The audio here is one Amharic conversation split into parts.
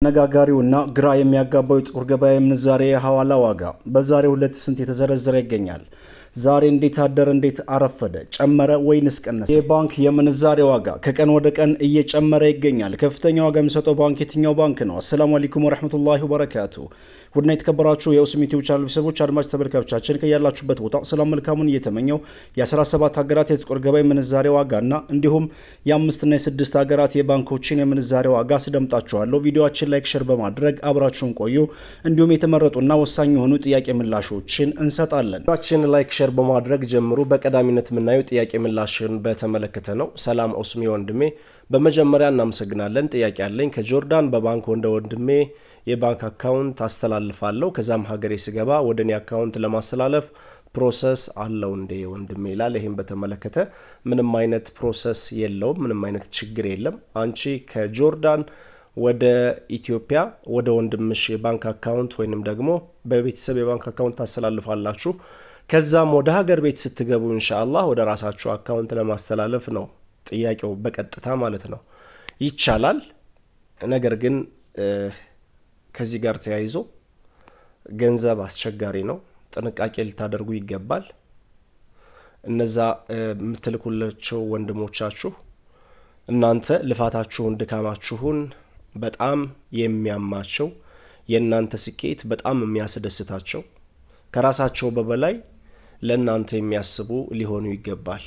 ነጋጋሪውና ግራ የሚያጋባው የጥቁር ገበያ የምንዛሬ የሐዋላ ዋጋ በዛሬው ዕለት ስንት የተዘረዘረ ይገኛል? ዛሬ እንዴት አደረ? እንዴት አረፈደ? ጨመረ ወይንስ ቀነሰ? የባንክ የምንዛሬ ዋጋ ከቀን ወደ ቀን እየጨመረ ይገኛል። ከፍተኛ ዋጋ የሚሰጠው ባንክ የትኛው ባንክ ነው? አሰላሙ አለይኩም ወራህመቱላሂ ወበረካቱ። ውድና የተከበራችሁ የኡስሚ ዩቲዩብ ቻናል ቤተሰቦች አድማጭ ተመልካቾቻችን ከያላችሁበት ቦታ ሰላም መልካሙን እየተመኘው የ17 ሀገራት የጥቁር ገበያ የምንዛሬ ዋጋና እንዲሁም የ5ና የ6 ሀገራት የባንኮችን የምንዛሬ ዋጋ አስደምጣችኋለሁ። ቪዲዮአችን ላይክ ሼር በማድረግ አብራችሁን ቆዩ። እንዲሁም የተመረጡና ወሳኝ የሆኑ ጥያቄ ምላሾችን እንሰጣለን። ቪዲዮአችን ላይክ ሼር በማድረግ ጀምሩ። በቀዳሚነት የምናየው ጥያቄ ምላሽን በተመለከተ ነው። ሰላም ኡስሚ ወንድሜ፣ በመጀመሪያ እናመሰግናለን። ጥያቄ አለኝ። ከጆርዳን በባንክ ወንድሜ የባንክ አካውንት አስተላልፋለሁ። ከዛም ሀገሬ ስገባ ወደ እኔ አካውንት ለማስተላለፍ ፕሮሰስ አለው እንዴ ወንድሜ ይላል። ይህም በተመለከተ ምንም አይነት ፕሮሰስ የለውም፣ ምንም አይነት ችግር የለም። አንቺ ከጆርዳን ወደ ኢትዮጵያ ወደ ወንድምሽ የባንክ አካውንት ወይንም ደግሞ በቤተሰብ የባንክ አካውንት ታስተላልፋላችሁ። ከዛም ወደ ሀገር ቤት ስትገቡ ኢንሻአላህ ወደ ራሳችሁ አካውንት ለማስተላለፍ ነው ጥያቄው በቀጥታ ማለት ነው። ይቻላል። ነገር ግን ከዚህ ጋር ተያይዞ ገንዘብ አስቸጋሪ ነው። ጥንቃቄ ልታደርጉ ይገባል። እነዛ የምትልኩላቸው ወንድሞቻችሁ እናንተ ልፋታችሁን ድካማችሁን በጣም የሚያማቸው፣ የእናንተ ስኬት በጣም የሚያስደስታቸው፣ ከራሳቸው በበላይ ለእናንተ የሚያስቡ ሊሆኑ ይገባል።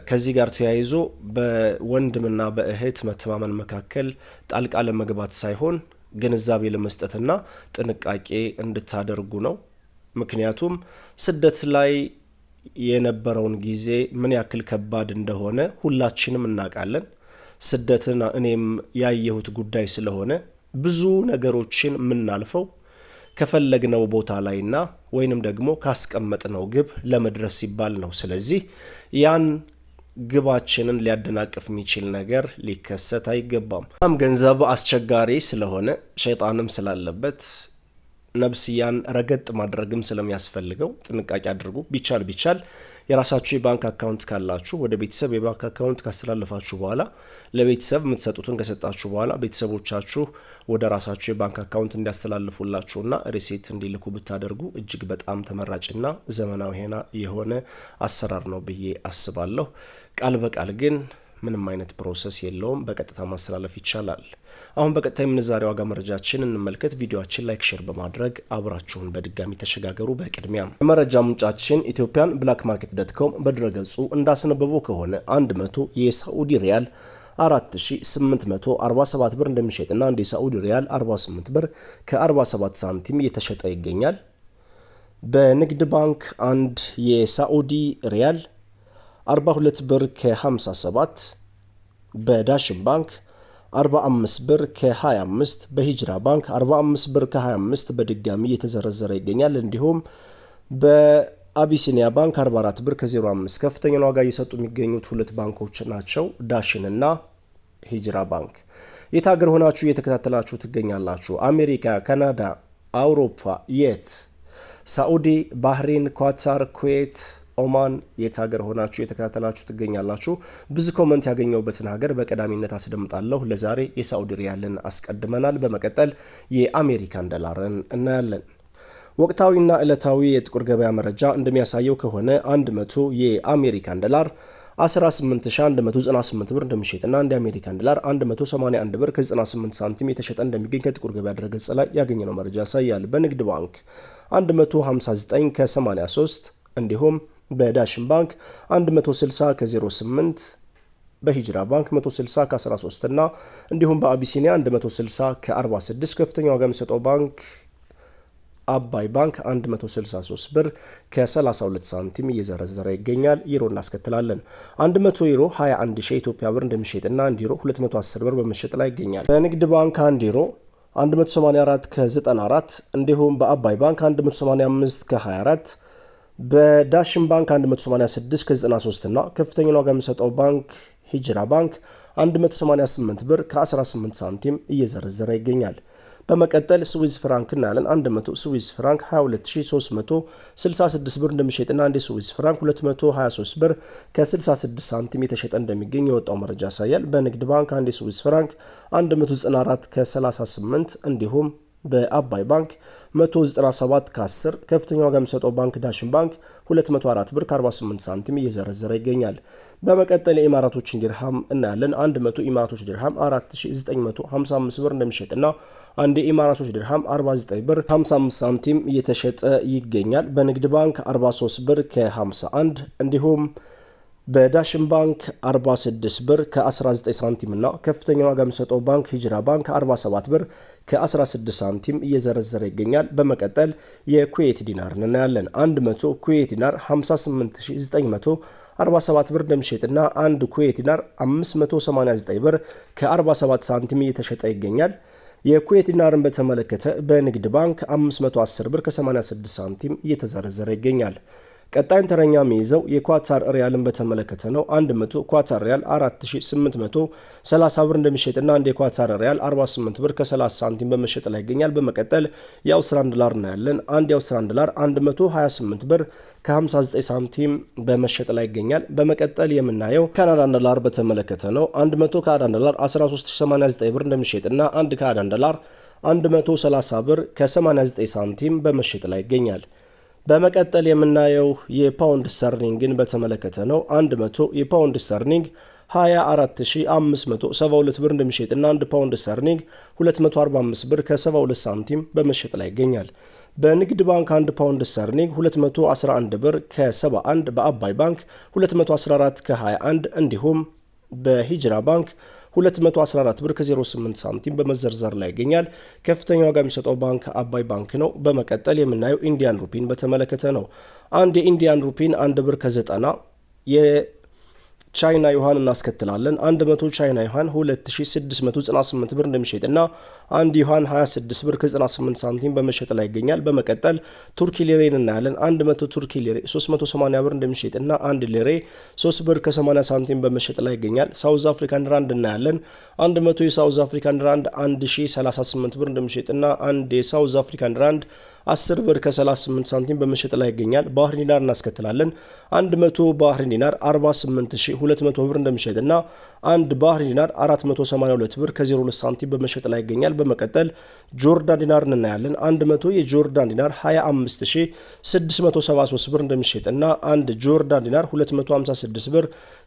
ከዚህ ጋር ተያይዞ በወንድምና በእህት መተማመን መካከል ጣልቃ ለመግባት ሳይሆን ግንዛቤ ለመስጠትና ጥንቃቄ እንድታደርጉ ነው። ምክንያቱም ስደት ላይ የነበረውን ጊዜ ምን ያክል ከባድ እንደሆነ ሁላችንም እናውቃለን። ስደትን እኔም ያየሁት ጉዳይ ስለሆነ ብዙ ነገሮችን የምናልፈው ከፈለግነው ቦታ ላይና ወይንም ደግሞ ካስቀመጥነው ግብ ለመድረስ ሲባል ነው። ስለዚህ ያን ግባችንን ሊያደናቅፍ የሚችል ነገር ሊከሰት አይገባም። ገንዘብ አስቸጋሪ ስለሆነ ሸይጣንም ስላለበት ነብስያን ረገጥ ማድረግም ስለሚያስፈልገው ጥንቃቄ አድርጉ። ቢቻል የራሳችሁ የባንክ አካውንት ካላችሁ ወደ ቤተሰብ የባንክ አካውንት ካስተላለፋችሁ በኋላ ለቤተሰብ የምትሰጡትን ከሰጣችሁ በኋላ ቤተሰቦቻችሁ ወደ ራሳችሁ የባንክ አካውንት እንዲያስተላልፉላችሁና ሪሲት እንዲልኩ ብታደርጉ እጅግ በጣም ተመራጭና ዘመናዊ የሆነ አሰራር ነው ብዬ አስባለሁ። ቃል በቃል ግን ምንም አይነት ፕሮሰስ የለውም። በቀጥታ ማስተላለፍ ይቻላል። አሁን በቀጥታ የምንዛሬ ዋጋ መረጃችን እንመልከት። ቪዲዮአችን ላይክ ሼር በማድረግ አብራችሁን በድጋሚ ተሸጋገሩ። በቅድሚያ መረጃ ምንጫችን ኢትዮጵያን ብላክ ማርኬት ዶት.ኮም በድረገጹ እንዳስነበበው ከሆነ 100 የሳዑዲ ሪያል 4847 ብር እንደሚሸጥና አንድ የሳዑዲ ሪያል 48 ብር ከ47 ሳንቲም እየተሸጠ ይገኛል። በንግድ ባንክ አንድ የሳዑዲ ሪያል 42 ብር ከ57፣ በዳሽን ባንክ 45 ብር ከ25፣ በሂጅራ ባንክ 45 ብር ከ25 በድጋሚ እየተዘረዘረ ይገኛል። እንዲሁም በአቢሲኒያ ባንክ 44 ብር ከ05 ከፍተኛ ዋጋ እየሰጡ የሚገኙት ሁለት ባንኮች ናቸው፣ ዳሽን እና ሂጅራ ባንክ። የት ሀገር ሆናችሁ እየተከታተላችሁ ትገኛላችሁ? አሜሪካ፣ ካናዳ፣ አውሮፓ፣ የት? ሳዑዲ፣ ባህሬን፣ ኳታር፣ ኩዌት፣ ኦማን የት ሀገር ሆናችሁ እየተከታተላችሁ ትገኛላችሁ? ብዙ ኮመንት ያገኘውበትን ሀገር በቀዳሚነት አስደምጣለሁ። ለዛሬ የሳዑዲ ሪያልን አስቀድመናል። በመቀጠል የአሜሪካን ዶላርን እናያለን። ወቅታዊና ዕለታዊ የጥቁር ገበያ መረጃ እንደሚያሳየው ከሆነ 100 የአሜሪካን ዶላር 18198 ብር እንደሚሸጥና አንድ የአሜሪካን ዶላር 181 ብር ከ98 ሳንቲም የተሸጠ እንደሚገኝ ከጥቁር ገበያ ድረገጽ ላይ ያገኘነው መረጃ ያሳያል። በንግድ ባንክ 159 ከ83 እንዲሁም በዳሽን ባንክ 160 ከ08፣ በሂጅራ ባንክ 160 ከ13 እና እንዲሁም በአቢሲኒያ 160 ከ46 ከፍተኛ ዋጋ የሚሰጠው ባንክ አባይ ባንክ 163 ብር ከ32 ሳንቲም እየዘረዘረ ይገኛል። ዩሮ እናስከትላለን። 100 ዩሮ 21 ሺህ ኢትዮጵያ ብር እንደሚሸጥና 1 ዩሮ 210 ብር በመሸጥ ላይ ይገኛል። በንግድ ባንክ 1 ዩሮ 184 ከ94 እንዲሁም በአባይ ባንክ 185 ከ24፣ በዳሽን ባንክ 186 ከ93 እና ከፍተኛ ዋጋ የሚሰጠው ባንክ ሂጅራ ባንክ 188 ብር ከ18 ሳንቲም እየዘረዘረ ይገኛል። በመቀጠል ስዊዝ ፍራንክ እናያለን። 100 ስዊዝ ፍራንክ 22366 ብር እንደሚሸጥና አንድ ስዊዝ ፍራንክ 223 ብር ከ66 ሳንቲም የተሸጠ እንደሚገኝ የወጣው መረጃ ያሳያል። በንግድ ባንክ አንድ ስዊዝ ፍራንክ 194 ከ38 እንዲሁም በአባይ ባንክ 197 ከ10 ከፍተኛ ዋጋ የሚሰጠው ባንክ ዳሽን ባንክ 204 ብር ከ48 ሳንቲም እየዘረዘረ ይገኛል። በመቀጠል የኢማራቶችን ዲርሃም እናያለን። 100 ኢማራቶች ዲርሃም 4955 ብር እንደሚሸጥና አንድ የኢማራቶች ዲርሃም 49 ብር 55 ሳንቲም እየተሸጠ ይገኛል። በንግድ ባንክ 43 ብር ከ51 እንዲሁም በዳሽን ባንክ 46 ብር ከ19 ሳንቲም እና ከፍተኛ ዋጋ የሚሰጠው ባንክ ሂጅራ ባንክ 47 ብር ከ16 ሳንቲም እየዘረዘረ ይገኛል። በመቀጠል የኩዌት ዲናር እናያለን። 100 ኩዌት ዲናር 58947 ብር እንደሚሸጥና አንድ ኩዌት ዲናር 589 ብር ከ47 ሳንቲም እየተሸጠ ይገኛል። የኩዌት ዲናርን በተመለከተ በንግድ ባንክ 510 ብር ከ86 ሳንቲም እየተዘረዘረ ይገኛል። ቀጣይን ተረኛ የሚይዘው የኳታር ሪያልን በተመለከተ ነው። 100 ኳታር ሪያል 4830 ብር እንደሚሸጥና አንድ የኳታር ሪያል 48 ብር ከ30 ሳንቲም በመሸጥ ላይ ይገኛል። በመቀጠል የአውስትራሊያን ዶላር እናያለን። አንድ የአውስትራሊያን ዶላር 128 ብር ከ59 ሳንቲም በመሸጥ ላይ ይገኛል። በመቀጠል የምናየው ካናዳን ዶላር በተመለከተ ነው። 100 ካናዳን ዶላር 13089 ብር እንደሚሸጥና አንድ ካናዳን ዶላር 130 ብር ከ89 ሳንቲም በመሸጥ ላይ ይገኛል። በመቀጠል የምናየው የፓውንድ ስተርሊንግን በተመለከተ ነው። 100 የፓውንድ ስተርሊንግ 24572 ብር እንደሚሸጥና 1 ፓውንድ ስተርሊንግ 245 ብር ከ72 ሳንቲም በመሸጥ ላይ ይገኛል። በንግድ ባንክ 1 ፓውንድ ስተርሊንግ 211 ብር ከ71፣ በአባይ ባንክ 214 ከ21 እንዲሁም በሂጅራ ባንክ 214 ብር ከ08 ሳንቲም በመዘርዘር ላይ ይገኛል። ከፍተኛ ዋጋ የሚሰጠው ባንክ አባይ ባንክ ነው። በመቀጠል የምናየው ኢንዲያን ሩፒን በተመለከተ ነው። አንድ የኢንዲያን ሩፒን 1 ብር ከ90 የቻይና ዩሃን እናስከትላለን። 100 ቻይና ዩሃን 2698 ብር እንደሚሸጥና አንድ ዩሃን 26 ብር ከ98 ሳንቲም በመሸጥ ላይ ይገኛል። በመቀጠል ቱርኪ ሊሬን እናያለን። 100 ቱርኪ ሊሬ 380 ብር እንደሚሸጥና አንድ ሊሬ 3 ብር ከ80 ሳንቲም በመሸጥ ላይ ይገኛል። ሳውዝ አፍሪካን ራንድ እናያለን። 100 የሳውዝ አፍሪካን ራንድ 1038 ብር እንደሚሸጥና አንድ የሳውዝ አፍሪካን ራንድ 10 ብር ከ38 ሳንቲም በመሸጥ ላይ ይገኛል። ባህሪን ዲናር እናስከትላለን። 100 ባህሪን ዲናር 48200 ብር እንደሚሸጥና አንድ ባህሪን ዲናር 482 ብር ከ02 ሳንቲም በመሸጥ ላይ ይገኛል። በመቀጠል ጆርዳን ዲናር እናያለን። 100 የጆርዳን ዲናር 25673 ብር እንደሚሸጥና አንድ ጆርዳን ዲናር 256 ብር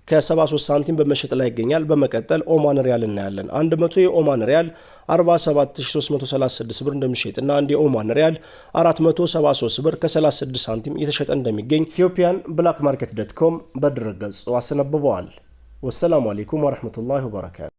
ከ73 ሳንቲም በመሸጥ ላይ ይገኛል። በመቀጠል ኦማን ሪያል እናያለን። 100 የኦማን ሪያል 47336 ብር እንደሚሸጥና አንድ የኦማን ሪያል 473 ብር ከ36 ሳንቲም እየተሸጠ እንደሚገኝ ኢትዮጵያን ብላክ ማርኬት .com በድረገጹ አስነብበዋል። ወሰላሙ አለይኩም ወራህመቱላሂ ወበረካቱ።